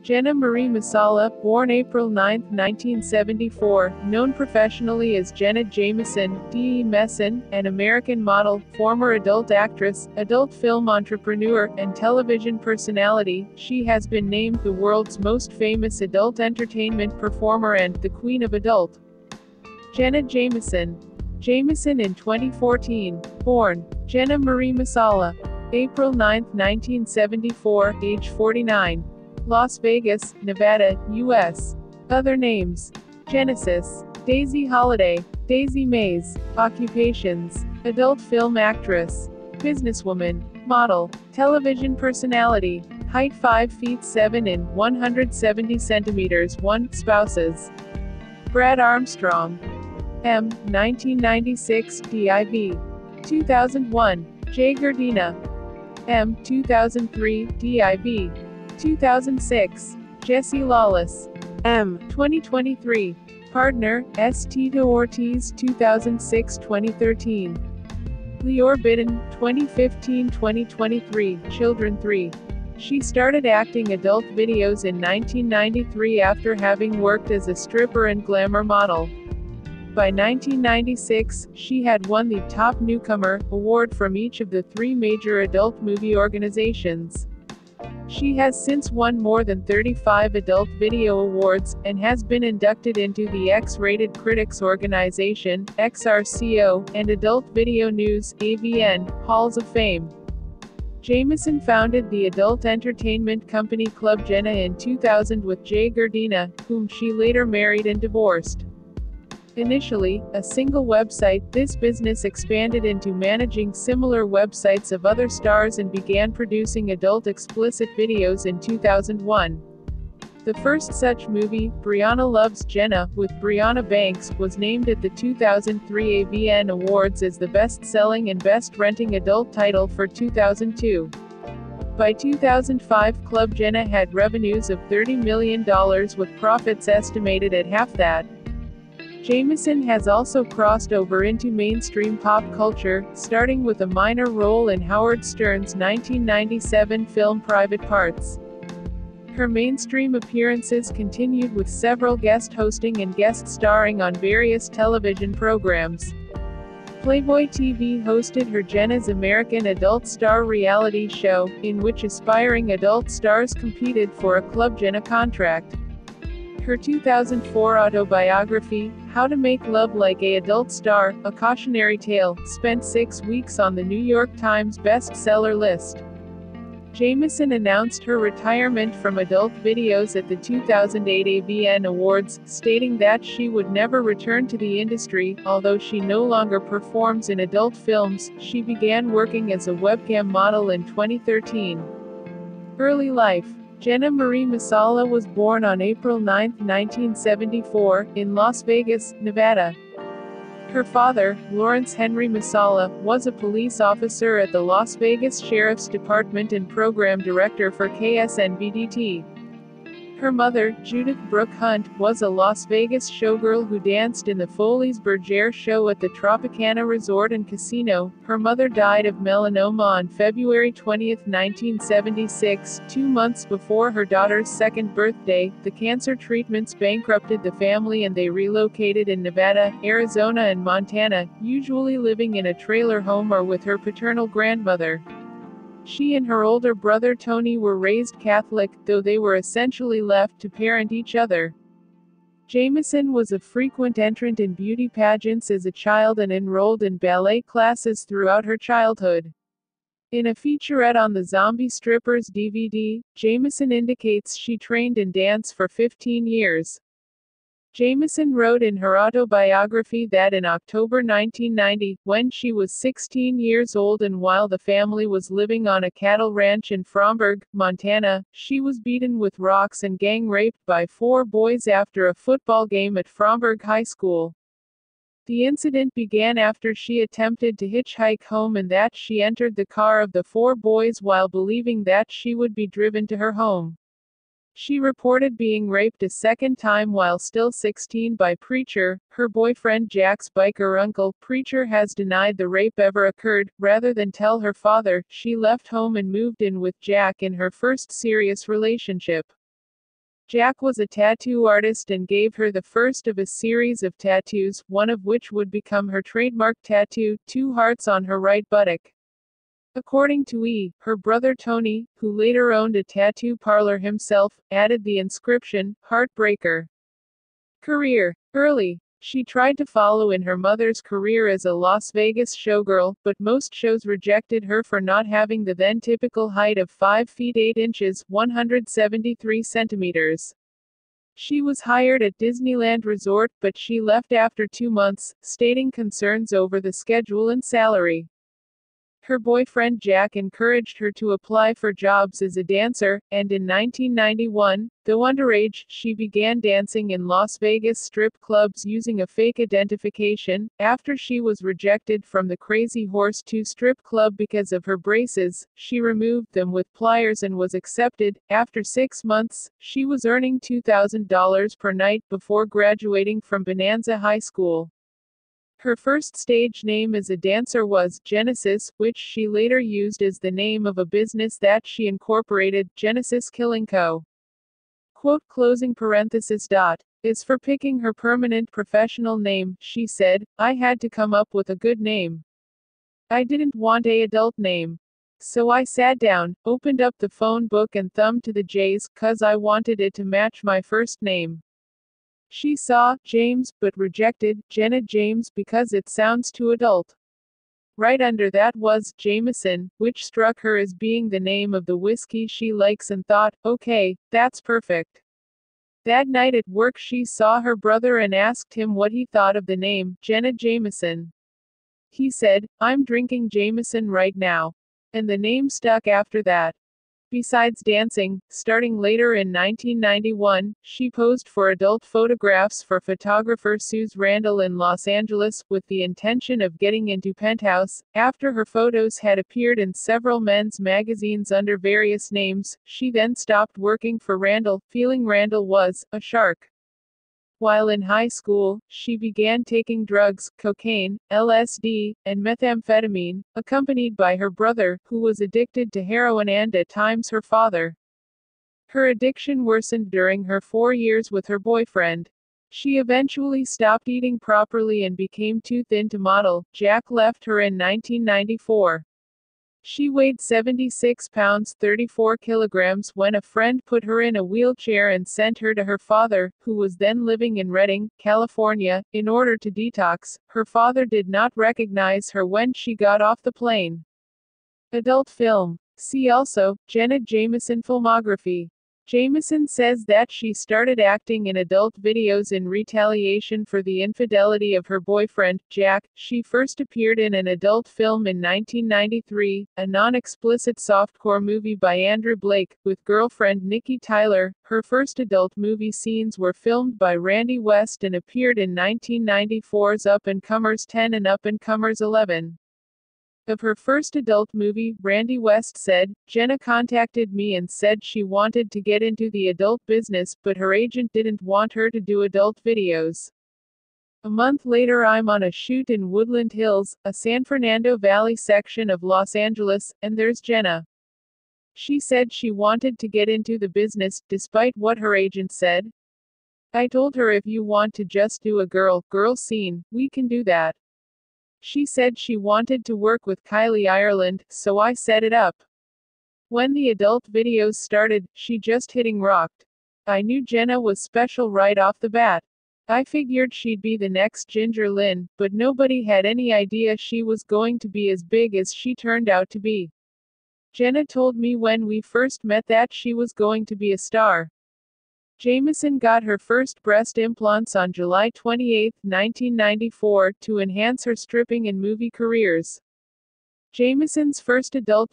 Jenna Marie Masala, born April 9, 1974, known professionally as Jenna Jameson, D.E. Messon, an American model, former adult actress, adult film entrepreneur, and television personality. She has been named the world's most famous adult entertainment performer and the Queen of Adult. Jenna Jameson. Jameson in 2014. Born Jenna Marie Masala. April 9, 1974, age 49. Las Vegas, Nevada, U.S. Other names: Genesis, Daisy Holiday, Daisy Mays. Occupations: adult film actress, businesswoman, model, television personality. Height 5 feet 7 in 170 centimeters. 1 spouses: Brad Armstrong, M. 1996, DIV. 2001, Jay Gardina, M. 2003, DIV. 2006, Jesse Lawless, M. 2023. Partner, S. Tito Ortiz 2006-2013. Lior Bidden, 2015-2023, Children 3. She started acting adult videos in 1993 after having worked as a stripper and glamour model. By 1996, she had won the Top Newcomer award from each of the 3 major adult movie organizations. She has since won more than 35 adult video awards, and has been inducted into the X-Rated Critics Organization, XRCO, and Adult Video News, AVN, Halls of Fame. Jameson founded the adult entertainment company Club Jenna in 2000 with Jay Gardina, whom she later married and divorced. Initially a single website, this business expanded into managing similar websites of other stars and began producing adult explicit videos in 2001. The first such movie, Brianna Loves Jenna, with Brianna Banks, was named at the 2003 AVN Awards as the best-selling and best-renting adult title for 2002. By 2005, Club Jenna had revenues of $30 million with profits estimated at half that. Jameson has also crossed over into mainstream pop culture, starting with a minor role in Howard Stern's 1997 film Private Parts. Her mainstream appearances continued with several guest hosting and guest starring on various television programs. Playboy TV hosted her Jenna's American Adult Star reality show, in which aspiring adult stars competed for a Club Jenna contract. Her 2004 autobiography, How to Make Love Like an Adult Star, A Cautionary Tale, spent 6 weeks on the New York Times bestseller list. Jameson announced her retirement from adult videos at the 2008 AVN Awards, stating that she would never return to the industry. Although she no longer performs in adult films, she began working as a webcam model in 2013. Early life: Jenna Marie Masala was born on April 9, 1974, in Las Vegas, Nevada. Her father, Lawrence Henry Masala, was a police officer at the Las Vegas Sheriff's Department and program director for KSNBDT. Her mother, Judith Brooke Hunt, was a Las Vegas showgirl who danced in the Foley's Bergère show at the Tropicana Resort and Casino. Her mother died of melanoma on February 20, 1976, 2 months before her daughter's 2nd birthday. The cancer treatments bankrupted the family and they relocated in Nevada, Arizona and Montana, usually living in a trailer home or with her paternal grandmother. She and her older brother Tony were raised Catholic, though they were essentially left to parent each other. Jameson was a frequent entrant in beauty pageants as a child and enrolled in ballet classes throughout her childhood. In a featurette on the Zombie Strippers DVD, Jameson indicates she trained in dance for 15 years. Jameson wrote in her autobiography that in October 1990, when she was 16 years old and while the family was living on a cattle ranch in Fromberg, Montana, she was beaten with rocks and gang-raped by 4 boys after a football game at Fromberg High School. The incident began after she attempted to hitchhike home and that she entered the car of the 4 boys while believing that she would be driven to her home. She reported being raped a second time while still 16 by Preacher, her boyfriend Jack's biker uncle. Preacher has denied the rape ever occurred. Rather than tell her father, she left home and moved in with Jack in her first serious relationship. Jack was a tattoo artist and gave her the first of a series of tattoos, one of which would become her trademark tattoo, 2 hearts on her right buttock. According to E., her brother Tony, who later owned a tattoo parlor himself, added the inscription, "Heartbreaker." Career. Early. She tried to follow in her mother's career as a Las Vegas showgirl, but most shows rejected her for not having the then typical height of 5 feet 8 inches, 173 centimeters. She was hired at Disneyland Resort, but she left after 2 months, stating concerns over the schedule and salary. Her boyfriend Jack encouraged her to apply for jobs as a dancer, and in 1991, though underage, she began dancing in Las Vegas strip clubs using a fake identification. After she was rejected from the Crazy Horse 2 strip club because of her braces, she removed them with pliers and was accepted. After 6 months, she was earning $2,000 per night before graduating from Bonanza High School. Her first stage name as a dancer was Genesis, which she later used as the name of a business that she incorporated, Genesis Killing Co. Quote closing parenthesis dot. As for picking her permanent professional name, she said, "I had to come up with a good name. I didn't want a adult name. So I sat down, opened up the phone book and thumbed to the J's, 'cause I wanted it to match my first name. She saw James, but rejected Jenna James because it sounds too adult. Right under that was Jameson, which struck her as being the name of the whiskey she likes and thought, okay, that's perfect. That night at work she saw her brother and asked him what he thought of the name, Jenna Jameson. He said, I'm drinking Jameson right now. And the name stuck after that. Besides dancing, starting later in 1991, she posed for adult photographs for photographer Suze Randall in Los Angeles, with the intention of getting into Penthouse. After her photos had appeared in several men's magazines under various names, she then stopped working for Randall, feeling Randall was a shark. While in high school, she began taking drugs, cocaine, LSD, and methamphetamine, accompanied by her brother, who was addicted to heroin and at times her father. Her addiction worsened during her 4 years with her boyfriend. She eventually stopped eating properly and became too thin to model. Jack left her in 1994. She weighed 76 pounds 34 kilograms when a friend put her in a wheelchair and sent her to her father, who was then living in Redding, California, in order to detox. Her father did not recognize her when she got off the plane. Adult film. See also, Jenna Jameson filmography. Jameson says that she started acting in adult videos in retaliation for the infidelity of her boyfriend, Jack. She first appeared in an adult film in 1993, a non-explicit softcore movie by Andrew Blake, with girlfriend Nikki Tyler. Her first adult movie scenes were filmed by Randy West and appeared in 1994's Up-and-Comers 10 and Up-and-Comers 11. Of her first adult movie, Randy West said, Jenna contacted me and said she wanted to get into the adult business, but her agent didn't want her to do adult videos. A month later I'm on a shoot in Woodland Hills, a San Fernando Valley section of Los Angeles, and there's Jenna. She said she wanted to get into the business, despite what her agent said. I told her if you want to just do a girl scene, we can do that. She said she wanted to work with Kylie Ireland, so I set it up. When the adult videos started, she just hitting rocked. I knew Jenna was special right off the bat. I figured she'd be the next Ginger Lynn, but nobody had any idea she was going to be as big as she turned out to be. Jenna told me when we first met that she was going to be a star. Jameson got her first breast implants on July 28, 1994, to enhance her stripping and movie careers. Jameson's first adult video